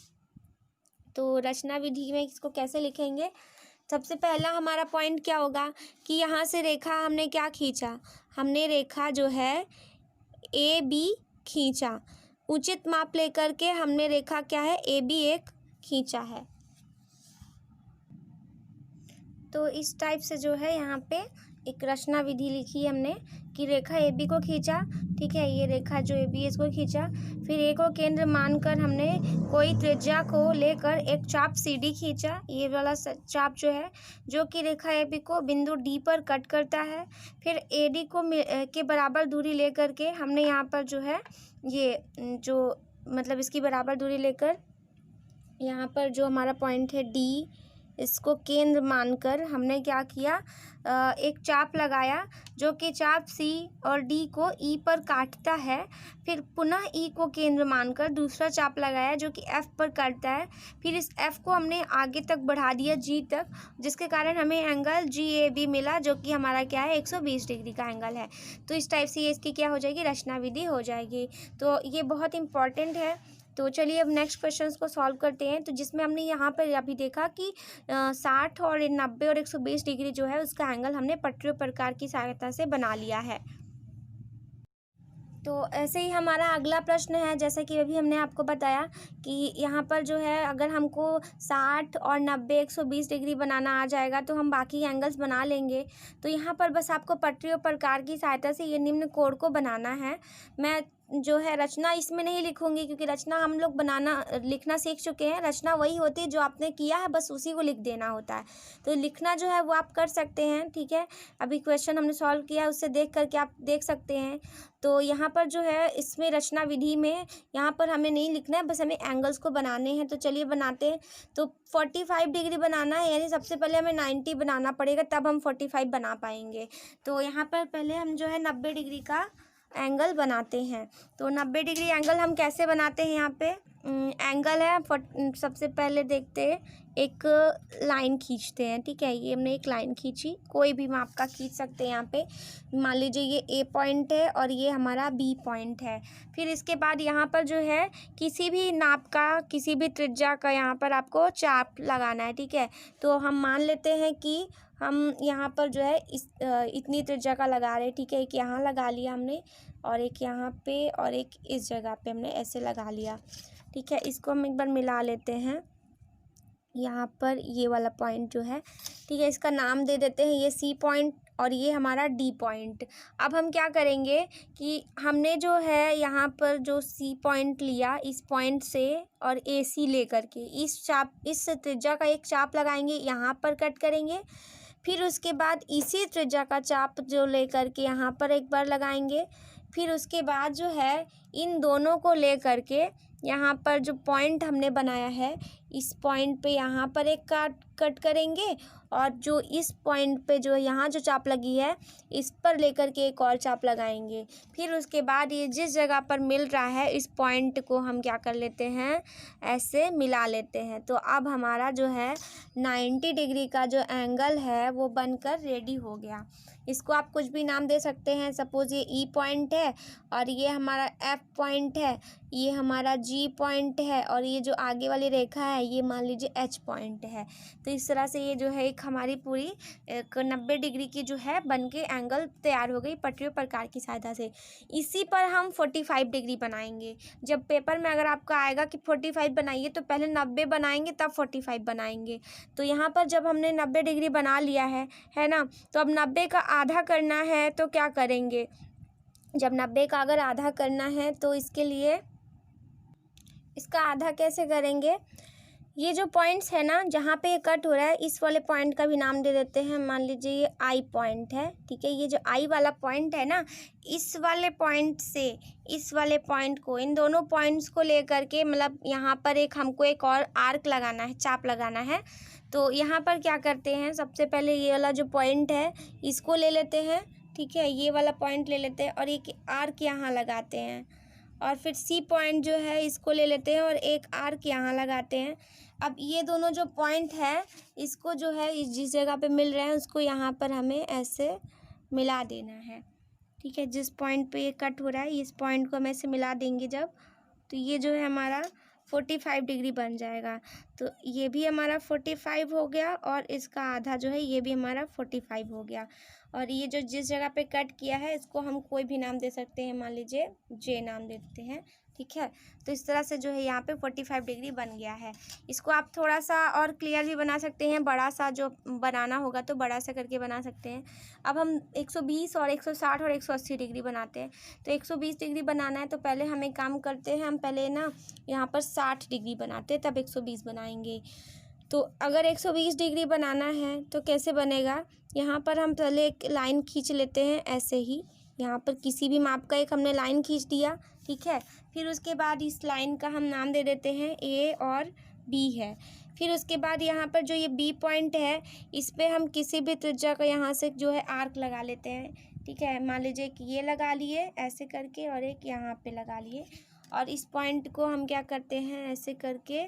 तो रचना विधि में इसको कैसे लिखेंगे। सबसे पहला हमारा पॉइंट क्या होगा कि यहाँ से रेखा हमने क्या खींचा, हमने रेखा जो है ए बी खींचा, उचित माप लेकर के हमने रेखा क्या है ए बी एक खींचा है। तो इस टाइप से जो है यहाँ पे एक रचना विधि लिखी हमने कि रेखा ए बी को खींचा, ठीक है, ये रेखा जो ए बी इसको खींचा, फिर ए को केंद्र मानकर हमने कोई त्रिज्या को लेकर एक चाप सी डी खींचा, ये वाला चाप जो है जो कि रेखा ए बी को बिंदु डी पर कट करता है। फिर ए डी को के बराबर दूरी लेकर के हमने यहाँ पर जो है ये जो मतलब इसकी बराबर दूरी लेकर यहाँ पर जो हमारा पॉइंट है डी, इसको केंद्र मानकर हमने क्या किया, एक चाप लगाया जो कि चाप सी और डी को ई पर काटता है। फिर पुनः ई को केंद्र मानकर दूसरा चाप लगाया जो कि एफ पर काटता है। फिर इस एफ को हमने आगे तक बढ़ा दिया जी तक, जिसके कारण हमें एंगल जी ए बी मिला, जो कि हमारा क्या है 120 डिग्री का एंगल है। तो इस टाइप से ये इसकी क्या हो जाएगी, रचना विधि हो जाएगी। तो ये बहुत इंपॉर्टेंट है। तो चलिए अब नेक्स्ट क्वेश्चंस को सॉल्व करते हैं। तो जिसमें हमने यहाँ पर अभी देखा कि 60 और 90 और 120 डिग्री जो है उसका एंगल हमने पटरीय प्रकार की सहायता से बना लिया है। तो ऐसे ही हमारा अगला प्रश्न है, जैसे कि अभी हमने आपको बताया कि यहाँ पर जो है अगर हमको 60 और 90 120 डिग्री बनाना आ जाएगा तो हम बाकी एंगल्स बना लेंगे। तो यहाँ पर बस आपको पटरीय प्रकार की सहायता से ये निम्न कोण को बनाना है। मैं जो है रचना इसमें नहीं लिखूंगी, क्योंकि रचना हम लोग लिखना सीख चुके हैं। रचना वही होती है जो आपने किया है, बस उसी को लिख देना होता है। तो लिखना जो है वो आप कर सकते हैं, ठीक है। अभी क्वेश्चन हमने सॉल्व किया है, उससे देख करके आप देख सकते हैं। तो यहाँ पर जो है इसमें रचना विधि में यहाँ पर हमें नहीं लिखना है, बस हमें एंगल्स को बनाने हैं। तो चलिए बनाते हैं। तो 45 डिग्री बनाना है, यानी सबसे पहले हमें 90 बनाना पड़ेगा, तब हम 45 बना पाएंगे। तो यहाँ पर पहले हम जो है 90 डिग्री का एंगल बनाते हैं। तो 90 डिग्री एंगल हम कैसे बनाते हैं, यहाँ पे एंगल है सबसे पहले देखते हैं, एक लाइन खींचते हैं। ठीक है, ये हमने एक लाइन खींची, कोई भी माप का खींच सकते हैं। यहाँ पे मान लीजिए ये ए पॉइंट है और ये हमारा बी पॉइंट है। फिर इसके बाद यहाँ पर जो है किसी भी नाप का, किसी भी त्रिज्या का यहाँ पर आपको चाप लगाना है। ठीक है, तो हम मान लेते हैं कि हम यहाँ पर जो है इतनी त्रिज्या का लगा रहे हैं। ठीक है, एक यहाँ लगा लिया हमने और एक यहाँ पे और एक इस जगह पे हमने ऐसे लगा लिया। ठीक है, इसको हम एक बार मिला लेते हैं। यहाँ पर ये वाला पॉइंट जो है, ठीक है, इसका नाम दे देते हैं, ये सी पॉइंट और ये हमारा डी पॉइंट। अब हम क्या करेंगे कि हमने जो है यहाँ पर जो सी पॉइंट लिया, इस पॉइंट से और ए सी लेकर के इस त्रिज्या का एक चाप लगाएंगे, यहाँ पर कट करेंगे। फिर उसके बाद इसी त्रिज्या का चाप जो लेकर के यहाँ पर एक बार लगाएंगे। फिर उसके बाद जो है इन दोनों को लेकर के यहाँ पर जो पॉइंट हमने बनाया है, इस पॉइंट पे यहाँ पर एक कट करेंगे और जो इस पॉइंट पे जो यहाँ जो चाप लगी है, इस पर लेकर के एक और चाप लगाएंगे। फिर उसके बाद ये जिस जगह पर मिल रहा है, इस पॉइंट को हम क्या कर लेते हैं, ऐसे मिला लेते हैं। तो अब हमारा जो है 90 डिग्री का जो एंगल है वो बनकर रेडी हो गया। इसको आप कुछ भी नाम दे सकते हैं। सपोज़ ये ई पॉइंट है और ये हमारा एफ पॉइंट है, ये हमारा जी पॉइंट है और ये जो आगे वाली रेखा है ये मान लीजिए एच पॉइंट है। तो इस तरह से ये जो है एक हमारी पूरी 90 डिग्री की जो है बन के एंगल तैयार हो गई पटरी और प्रकार की सहायता से। इसी पर हम 45 डिग्री बनाएंगे। जब पेपर में अगर आपका आएगा कि 45 बनाइए तो पहले 90 बनाएंगे तब 45 बनाएंगे। तो यहाँ पर जब हमने 90 डिग्री बना लिया है ना, तो अब 90 का आधा करना है तो क्या करेंगे, जब 90 का अगर आधा करना है तो इसके लिए इसका आधा कैसे करेंगे, ये जो पॉइंट्स है ना जहाँ पे ये कट हो रहा है, इस वाले पॉइंट का भी नाम दे देते हैं। मान लीजिए ये आई पॉइंट है। ठीक है, ये जो आई वाला पॉइंट है ना, इस वाले पॉइंट से इस वाले पॉइंट को, इन दोनों पॉइंट्स को लेकर के मतलब यहाँ पर हमको एक और आर्क लगाना है, चाप लगाना है। तो यहाँ पर क्या करते हैं, सबसे पहले ये वाला जो पॉइंट है इसको ले लेते हैं। ठीक है, ये वाला पॉइंट ले लेते हैं और एक आर्क यहाँ लगाते हैं और फिर सी पॉइंट जो है इसको ले लेते हैं और एक आर्क यहाँ लगाते हैं। अब ये दोनों जो पॉइंट है इसको जो है जिस जगह पे मिल रहे हैं उसको यहाँ पर हमें ऐसे मिला देना है। ठीक है, जिस पॉइंट पे ये कट हो रहा है इस पॉइंट को हम ऐसे मिला देंगे जब, तो ये जो है हमारा 45 डिग्री बन जाएगा। तो ये भी हमारा 45 हो गया और इसका आधा जो है ये भी हमारा 45 हो गया। और ये जो जिस जगह पे कट किया है इसको हम कोई भी नाम दे सकते हैं, मान लीजिए जे नाम देते हैं। ठीक है, तो इस तरह से जो है यहाँ पे 45 डिग्री बन गया है। इसको आप थोड़ा सा और क्लियर भी बना सकते हैं, बड़ा सा जो बनाना होगा तो बड़ा सा करके बना सकते हैं। अब हम 120 और 160 और 180 डिग्री बनाते हैं। तो 120 डिग्री बनाना है तो पहले हम एक काम करते हैं, हम पहले ना यहाँ पर 60 डिग्री बनाते हैं तब 120 बनाएंगे। तो अगर 120 डिग्री बनाना है तो कैसे बनेगा, यहाँ पर हम पहले एक लाइन खींच लेते हैं ऐसे ही, यहाँ पर किसी भी माप का एक हमने लाइन खींच दिया। ठीक है, फिर उसके बाद इस लाइन का हम नाम दे देते हैं ए और बी है। फिर उसके बाद यहाँ पर जो ये बी पॉइंट है इस पर हम किसी भी त्रिज्या का यहाँ से जो है आर्क लगा लेते हैं। ठीक है, मान लीजिए कि ये लगा लिए ऐसे करके और एक यहाँ पे लगा लिए और इस पॉइंट को हम क्या करते हैं, ऐसे करके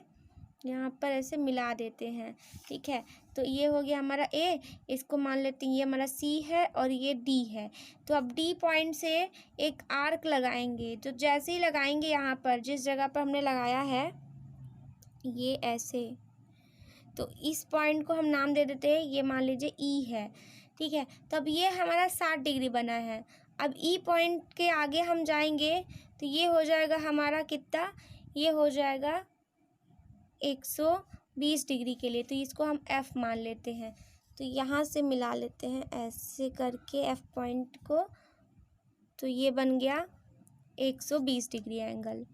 यहाँ पर ऐसे मिला देते हैं। ठीक है, तो ये हो गया हमारा ए, इसको मान लेते हैं ये हमारा सी है और ये डी है। तो अब डी पॉइंट से एक आर्क लगाएंगे। तो जैसे ही लगाएंगे यहाँ पर जिस जगह पर हमने लगाया है ये ऐसे, तो इस पॉइंट को हम नाम दे देते हैं, ये मान लीजिए ई है। ठीक है, तब ये हमारा 60 डिग्री बना है। अब ई पॉइंट के आगे हम जाएंगे तो ये हो जाएगा हमारा कितना, ये हो जाएगा 120 डिग्री के लिए। तो इसको हम एफ़ मान लेते हैं। तो यहाँ से मिला लेते हैं ऐसे करके एफ़ पॉइंट को, तो ये बन गया 120 डिग्री एंगल।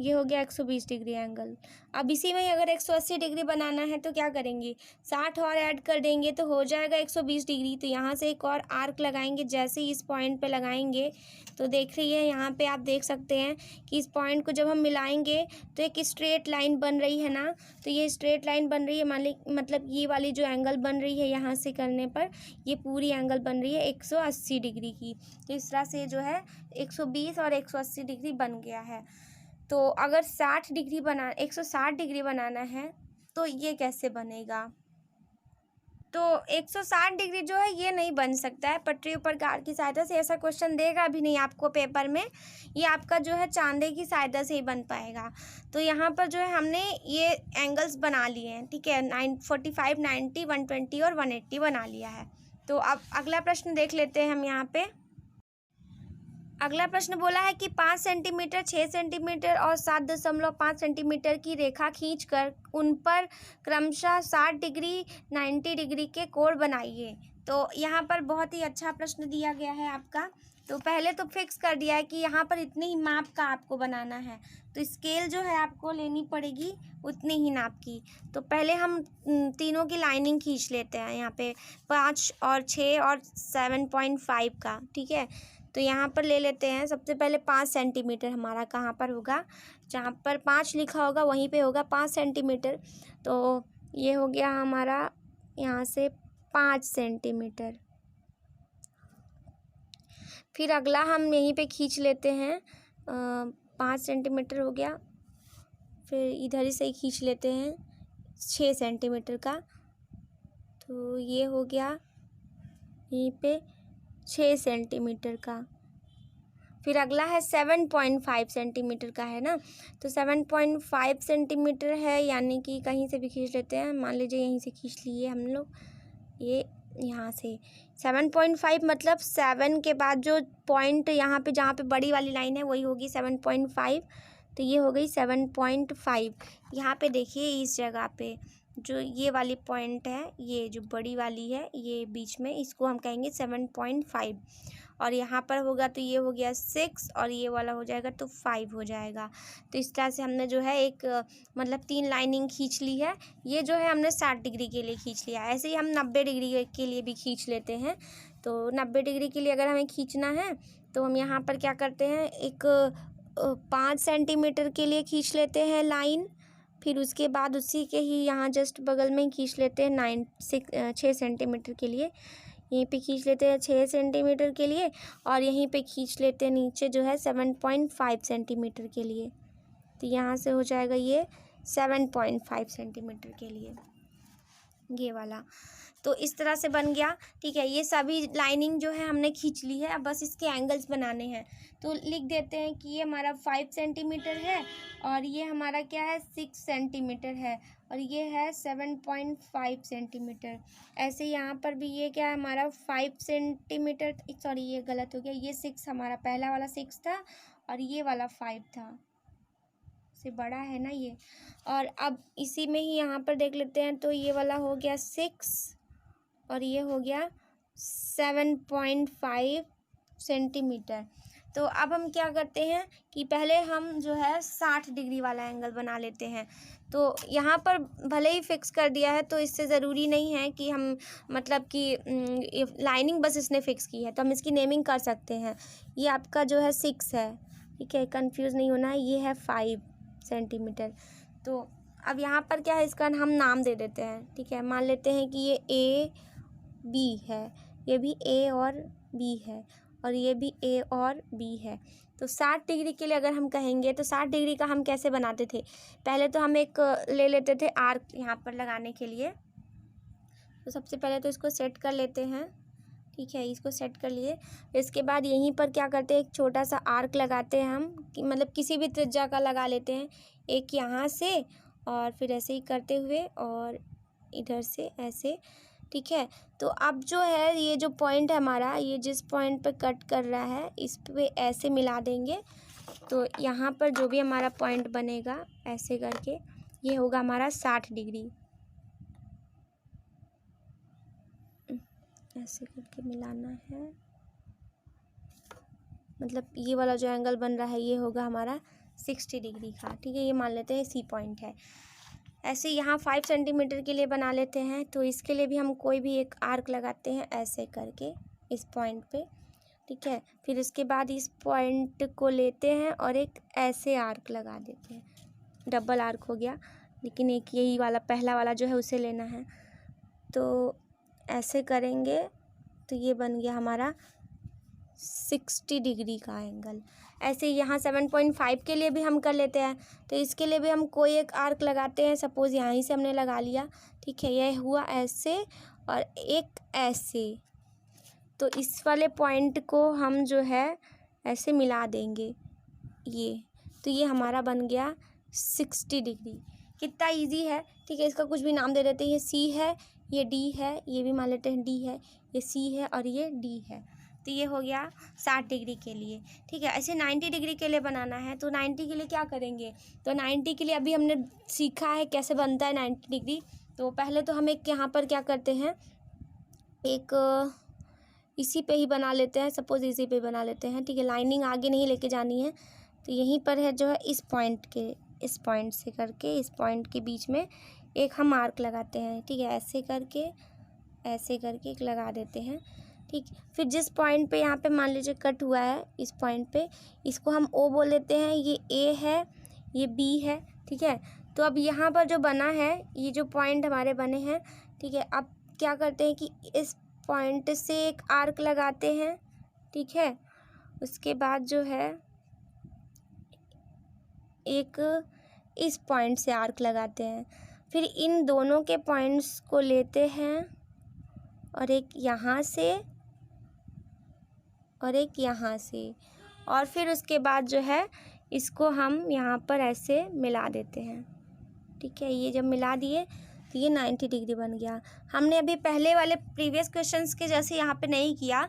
ये हो गया 120 डिग्री एंगल। अब इसी में अगर 180 डिग्री बनाना है तो क्या करेंगे, 60 और ऐड कर देंगे तो हो जाएगा 120 डिग्री। तो यहाँ से एक और आर्क लगाएंगे, जैसे ही इस पॉइंट पे लगाएंगे तो देख रही है यहाँ पे आप देख सकते हैं कि इस पॉइंट को जब हम मिलाएंगे तो एक स्ट्रेट लाइन बन रही है ना। तो ये स्ट्रेट लाइन बन रही है, मतलब ये वाली जो एंगल बन रही है यहाँ से करने पर ये पूरी एंगल बन रही है 180 डिग्री की। तो इस तरह से जो है 120 और 180 डिग्री बन गया है। तो अगर 160 डिग्री बनाना है तो ये कैसे बनेगा? तो 160 डिग्री जो है ये नहीं बन सकता है पटरी ऊपर कार की सहायता से। ऐसा क्वेश्चन देगा भी नहीं आपको पेपर में। ये आपका जो है चांदे की सहायता से ही बन पाएगा। तो यहाँ पर जो है हमने ये एंगल्स बना लिए हैं, ठीक है। 45, 90, 120 और 180 बना लिया है। तो अब अगला प्रश्न देख लेते हैं हम यहाँ पे। अगला प्रश्न बोला है कि 5 सेंटीमीटर, 6 सेंटीमीटर और 7.5 सेंटीमीटर की रेखा खींचकर उन पर क्रमशः 60 डिग्री, 90 डिग्री के कोण बनाइए। तो यहाँ पर बहुत ही अच्छा प्रश्न दिया गया है आपका। तो पहले तो फिक्स कर दिया है कि यहाँ पर इतनी ही माप का आपको बनाना है, तो स्केल जो है आपको लेनी पड़ेगी उतनी ही नाप की। तो पहले हम तीनों की लाइनिंग खींच लेते हैं यहाँ पे, 5 और 6 और 7.5 का, ठीक है। तो यहाँ पर ले लेते हैं सबसे पहले 5 सेंटीमीटर हमारा कहाँ पर होगा, जहाँ पर 5 लिखा होगा वहीं पे होगा 5 सेंटीमीटर। तो ये हो गया हमारा यहाँ से 5 सेंटीमीटर। फिर अगला हम यहीं पे खींच लेते हैं 5 सेंटीमीटर हो गया। फिर इधर ही से ही खींच लेते हैं 6 सेंटीमीटर का। तो ये हो गया यहीं पे 6 सेंटीमीटर का। फिर अगला है 7.5 सेंटीमीटर का है ना। तो 7.5 सेंटीमीटर है, यानी कि कहीं से भी खींच लेते हैं। मान लीजिए यहीं से खींच लिए हम लोग, ये यहाँ से 7.5 मतलब 7 के बाद जो पॉइंट यहाँ पे जहाँ पे बड़ी वाली लाइन है वही होगी 7.5। तो ये हो गई 7.5। यहाँ पे देखिए इस जगह पे जो ये वाली पॉइंट है, ये जो बड़ी वाली है ये बीच में, इसको हम कहेंगे 7.5। और यहाँ पर होगा तो ये हो गया 6 और ये वाला हो जाएगा तो 5 हो जाएगा। तो इस तरह से हमने जो है एक मतलब 3 लाइनिंग खींच ली है। ये जो है हमने 60 डिग्री के लिए खींच लिया। ऐसे ही हम 90 डिग्री के लिए भी खींच लेते हैं। तो 90 डिग्री के लिए अगर हमें खींचना है तो हम यहाँ पर क्या करते हैं, एक 5 सेंटीमीटर के लिए खींच लेते हैं लाइन। फिर उसके बाद उसी के ही यहाँ जस्ट बगल में ही खींच लेते हैं 6 सेंटीमीटर के लिए। यहीं पे खींच लेते हैं 6 सेंटीमीटर के लिए और यहीं पे खींच लेते हैं नीचे जो है 7.5 सेंटीमीटर के लिए। तो यहाँ से हो जाएगा ये 7.5 सेंटीमीटर के लिए ये वाला। तो इस तरह से बन गया, ठीक है। ये सभी लाइनिंग जो है हमने खींच ली है। अब बस इसके एंगल्स बनाने हैं। तो लिख देते हैं कि ये हमारा 5 सेंटीमीटर है और ये हमारा क्या है 6 सेंटीमीटर है और ये है 7.5 सेंटीमीटर। ऐसे यहाँ पर भी ये क्या है हमारा 5 सेंटीमीटर, सॉरी ये गलत हो गया, ये 6 हमारा पहला वाला 6 था और ये वाला 5 था, से बड़ा है ना ये। और अब इसी में ही यहाँ पर देख लेते हैं तो ये वाला हो गया 6 और ये हो गया 7.5 सेंटीमीटर। तो अब हम क्या करते हैं कि पहले हम जो है 60 डिग्री वाला एंगल बना लेते हैं। तो यहाँ पर भले ही फिक्स कर दिया है तो इससे ज़रूरी नहीं है कि हम मतलब कि लाइनिंग बस इसने फिक्स की है तो हम इसकी नेमिंग कर सकते हैं। ये आपका जो है 6 है, ठीक है, कंफ्यूज नहीं होना है। ये है 5 सेंटीमीटर। तो अब यहाँ पर क्या है, इसका हम नाम दे देते हैं, ठीक है। मान लेते हैं कि ये A B है, ये भी A और B है और ये भी A और B है। तो 60 डिग्री के लिए अगर हम कहेंगे तो 60 डिग्री का हम कैसे बनाते थे, पहले तो हम एक ले लेते थे आर्क यहाँ पर लगाने के लिए। तो सबसे पहले तो इसको सेट कर लेते हैं, ठीक है, इसको सेट कर लिए। इसके बाद यहीं पर क्या करते हैं, एक छोटा सा आर्क लगाते हैं हम, मतलब किसी भी त्रिज्या का लगा लेते हैं, एक यहाँ से और फिर ऐसे ही करते हुए और इधर से ऐसे, ठीक है। तो अब जो है ये जो पॉइंट है हमारा, ये जिस पॉइंट पे कट कर रहा है इस पे ऐसे मिला देंगे। तो यहाँ पर जो भी हमारा पॉइंट बनेगा ऐसे करके ये होगा हमारा 60 डिग्री। ऐसे करके मिलाना है, मतलब ये वाला जो एंगल बन रहा है ये होगा हमारा 60 डिग्री का, ठीक है। ये मान लेते हैं सी पॉइंट है। ऐसे यहाँ 5 सेंटीमीटर के लिए बना लेते हैं। तो इसके लिए भी हम कोई भी एक आर्क लगाते हैं ऐसे करके इस पॉइंट पे, ठीक है। फिर इसके बाद इस पॉइंट को लेते हैं और एक ऐसे आर्क लगा देते हैं, डबल आर्क हो गया, लेकिन एक यही वाला पहला वाला जो है उसे लेना है। तो ऐसे करेंगे तो ये बन गया हमारा 60 डिग्री का एंगल। ऐसे यहाँ 7.5 के लिए भी हम कर लेते हैं। तो इसके लिए भी हम कोई एक आर्क लगाते हैं, सपोज़ यहाँ से हमने लगा लिया, ठीक है। यह हुआ ऐसे और एक ऐसे, तो इस वाले पॉइंट को हम जो है ऐसे मिला देंगे ये, तो ये हमारा बन गया 60 डिग्री। कितना इजी है, ठीक है। इसका कुछ भी नाम दे देते हैं, ये सी है, ये डी है, ये भी मान लेते हैं डी है, ये सी है और ये डी है। तो ये हो गया 60 डिग्री के लिए, ठीक है। ऐसे 90 डिग्री के लिए बनाना है, तो 90 के लिए क्या करेंगे, तो 90 के लिए अभी हमने सीखा है कैसे बनता है 90 डिग्री। तो पहले तो हम एक यहाँ पर क्या करते हैं, एक इसी पे ही बना लेते हैं, सपोज़ इसी पे बना लेते हैं, ठीक है। लाइनिंग आगे नहीं लेके जानी है, तो यहीं पर है जो है इस पॉइंट से करके इस पॉइंट के बीच में एक हम आर्क लगाते हैं, ठीक है। ऐसे करके एक लगा देते हैं, ठीक। फिर जिस पॉइंट पे यहाँ पे मान लीजिए कट हुआ है, इस पॉइंट पे इसको हम ओ बोल देते हैं, ये ए है, ये बी है, ठीक है। तो अब यहाँ पर जो बना है, ये जो पॉइंट हमारे बने हैं, ठीक है। अब क्या करते हैं कि इस पॉइंट से एक आर्क लगाते हैं, ठीक है। उसके बाद जो है एक इस पॉइंट से आर्क लगाते हैं, फिर इन दोनों के पॉइंट्स को लेते हैं और एक यहाँ से और एक यहाँ से, और फिर उसके बाद जो है इसको हम यहाँ पर ऐसे मिला देते हैं, ठीक है। ये जब मिला दिए तो ये 90 डिग्री बन गया। हमने अभी पहले वाले प्रीवियस क्वेश्चंस के जैसे यहाँ पे नहीं किया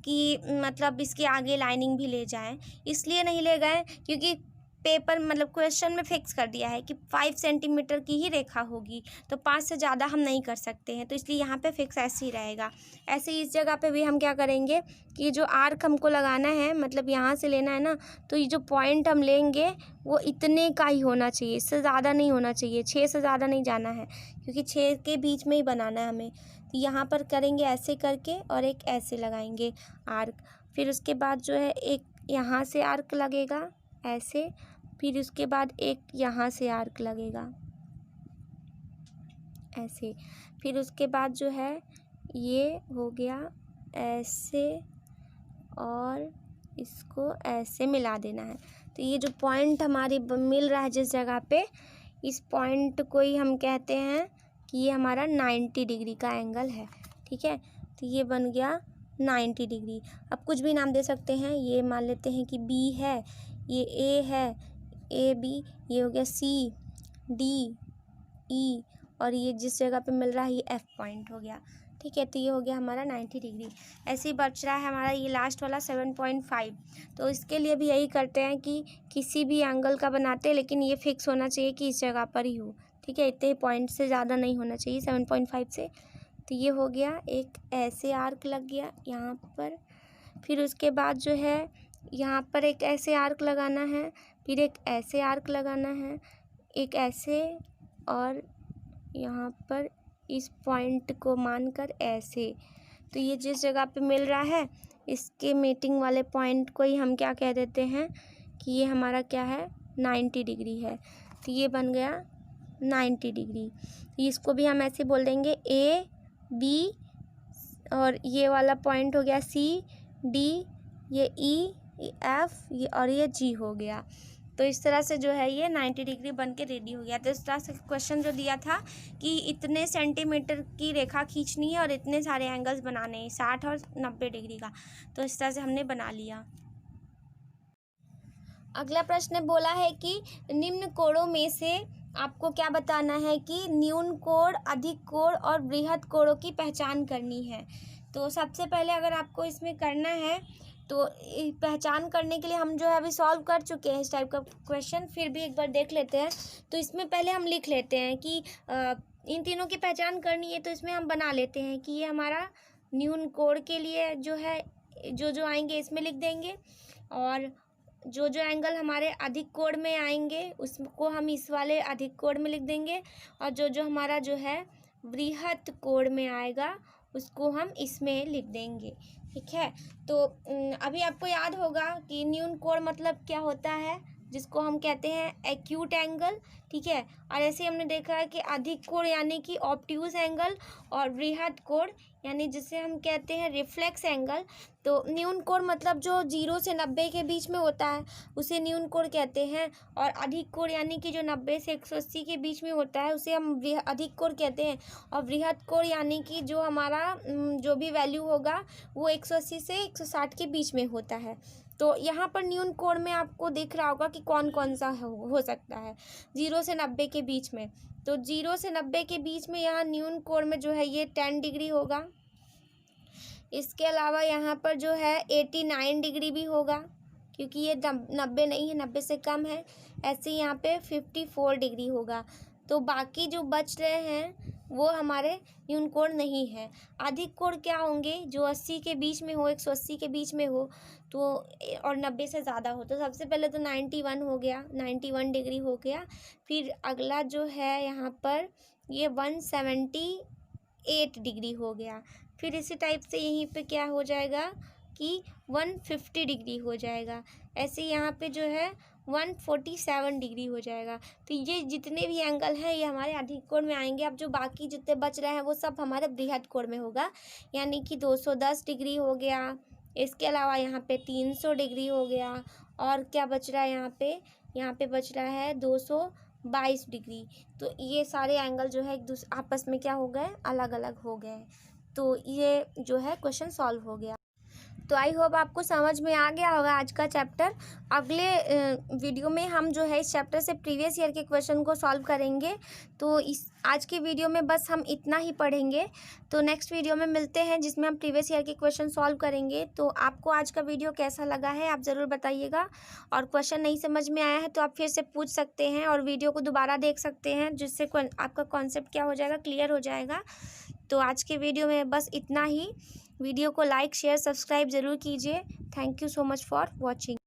कि मतलब इसके आगे लाइनिंग भी ले जाएं, इसलिए नहीं ले गए क्योंकि पेपर मतलब क्वेश्चन में फिक्स कर दिया है कि 5 सेंटीमीटर की ही रेखा होगी, तो 5 से ज़्यादा हम नहीं कर सकते हैं, तो इसलिए यहाँ पे फिक्स ऐसे ही रहेगा। ऐसे ही इस जगह पे भी हम क्या करेंगे कि जो आर्क हमको लगाना है, मतलब यहाँ से लेना है ना, तो ये जो पॉइंट हम लेंगे वो इतने का ही होना चाहिए, इससे ज़्यादा नहीं होना चाहिए, 6 से ज़्यादा नहीं जाना है, क्योंकि 6 के बीच में ही बनाना है हमें। तो यहाँ पर करेंगे ऐसे करके और एक ऐसे लगाएंगे आर्क, फिर उसके बाद जो है एक यहाँ से आर्क लगेगा ऐसे, फिर उसके बाद एक यहाँ से आर्क लगेगा ऐसे, फिर उसके बाद जो है ये हो गया ऐसे और इसको ऐसे मिला देना है। तो ये जो पॉइंट हमारी मिल रहा है जिस जगह पे, इस पॉइंट को ही हम कहते हैं कि ये हमारा 90 डिग्री का एंगल है, ठीक है। तो ये बन गया 90 डिग्री। अब कुछ भी नाम दे सकते हैं, ये मान लेते हैं कि बी है, ये ए है, ए बी, ये हो गया सी डी ई, और ये जिस जगह पे मिल रहा है ये एफ पॉइंट हो गया, ठीक है। तो ये हो गया हमारा 90 डिग्री। ऐसे ही बच रहा है हमारा ये लास्ट वाला 7.5। तो इसके लिए भी यही करते हैं कि किसी भी एंगल का बनाते हैं, लेकिन ये फिक्स होना चाहिए कि इस जगह पर ही हो, ठीक है। इतने पॉइंट से ज़्यादा नहीं होना चाहिए 7.5 से। तो ये हो गया, एक ऐसे आर्क लग गया यहाँ पर, फिर उसके बाद जो है यहाँ पर एक ऐसे आर्क लगाना है, फिर एक ऐसे आर्क लगाना है, एक ऐसे, और यहाँ पर इस पॉइंट को मानकर ऐसे। तो ये जिस जगह पे मिल रहा है इसके मीटिंग वाले पॉइंट को ही हम क्या कह देते हैं कि ये हमारा क्या है 90 डिग्री है। तो ये बन गया 90 डिग्री। तो इसको भी हम ऐसे बोल देंगे ए बी, और ये वाला पॉइंट हो गया सी डी, ये ई एफ, ये और ये जी हो गया। तो इस तरह से जो है ये 90 डिग्री बन के रेडी हो गया। तो इस तरह से क्वेश्चन जो दिया था कि इतने सेंटीमीटर की रेखा खींचनी है और इतने सारे एंगल्स बनाने हैं 60 और 90 डिग्री का, तो इस तरह से हमने बना लिया। अगला प्रश्न बोला है कि निम्न कोणों में से आपको क्या बताना है कि न्यून कोण, अधिक कोण और बृहद कोणों की पहचान करनी है। तो सबसे पहले अगर आपको इसमें करना है तो पहचान करने के लिए हम जो है अभी सॉल्व कर चुके हैं इस टाइप का क्वेश्चन, फिर भी एक बार देख लेते हैं। तो इसमें पहले हम लिख लेते हैं कि इन तीनों की पहचान करनी है, तो इसमें हम बना लेते हैं कि ये हमारा न्यून कोण के लिए जो है जो आएंगे इसमें लिख देंगे, और जो एंगल हमारे अधिक कोण में आएंगे उसको हम इस वाले अधिक कोण में लिख देंगे, और जो हमारा जो है बृहद कोण में आएगा उसको हम इसमें लिख देंगे, ठीक है। तो अभी आपको याद होगा कि न्यून कोण मतलब क्या होता है, जिसको हम कहते हैं एक्यूट एंगल, ठीक है। और ऐसे हमने देखा है कि अधिक कोण यानी कि ऑब्ट्यूज एंगल, और बृहद कोण यानी जिसे हम कहते हैं रिफ्लेक्स एंगल। तो न्यून कोण मतलब जो 0 से 90 के बीच में होता है उसे न्यून कोण कहते हैं, और अधिक कोण यानी कि जो 90 से 180 के बीच में होता है उसे हम अधिक कोण कहते हैं, और बृहद कोण यानी कि जो हमारा जो भी वैल्यू होगा वो 180 से 160 के बीच में होता है। तो यहाँ पर न्यून कोण में आपको दिख रहा होगा कि कौन कौन सा हो सकता है 0 से 90 के बीच में। तो 0 से 90 के बीच में यहाँ न्यून कोण में जो है ये 10 डिग्री होगा। इसके अलावा यहाँ पर जो है 89 डिग्री भी होगा, क्योंकि ये 90 नहीं है, 90 से कम है। ऐसे यहाँ पे 54 डिग्री होगा। तो बाकी जो बच रहे हैं वो हमारे न्यून कोण नहीं है। अधिक कोण क्या होंगे? जो 80 के बीच में हो, 180 के बीच में हो तो, और 90 से ज़्यादा हो। तो सबसे पहले तो 91 हो गया, 91 डिग्री हो गया। फिर अगला जो है यहाँ पर ये 178 डिग्री हो गया। फिर इसी टाइप से यहीं पे क्या हो जाएगा कि 150 डिग्री हो जाएगा। ऐसे यहाँ पे जो है 147 डिग्री हो जाएगा। तो ये जितने भी एंगल हैं ये हमारे अधिक कोण में आएंगे। अब जो बाकी जितने बच रहे हैं वो सब हमारे बृहद कोण में होगा, यानी कि 210 डिग्री हो गया। इसके अलावा यहाँ पे 300 डिग्री हो गया। और क्या बच रहा है यहाँ पे बच रहा है 222 डिग्री। तो ये सारे एंगल जो है आपस में क्या हो गए? अलग अलग हो गए। तो ये जो है क्वेश्चन सॉल्व हो गया। तो आई होप आपको समझ में आ गया होगा आज का चैप्टर। अगले वीडियो में हम जो है इस चैप्टर से प्रीवियस ईयर के क्वेश्चन को सॉल्व करेंगे। तो इस आज के वीडियो में बस हम इतना ही पढ़ेंगे। तो नेक्स्ट वीडियो में मिलते हैं जिसमें हम प्रीवियस ईयर के क्वेश्चन सॉल्व करेंगे। तो आपको आज का वीडियो कैसा लगा है आप ज़रूर बताइएगा, और क्वेश्चन नहीं समझ में आया है तो आप फिर से पूछ सकते हैं और वीडियो को दोबारा देख सकते हैं, जिससे आपका कॉन्सेप्ट क्या हो जाएगा? क्लियर हो जाएगा। तो आज के वीडियो में बस इतना ही। वीडियो को लाइक शेयर सब्सक्राइब ज़रूर कीजिए। Thank you so much for watching.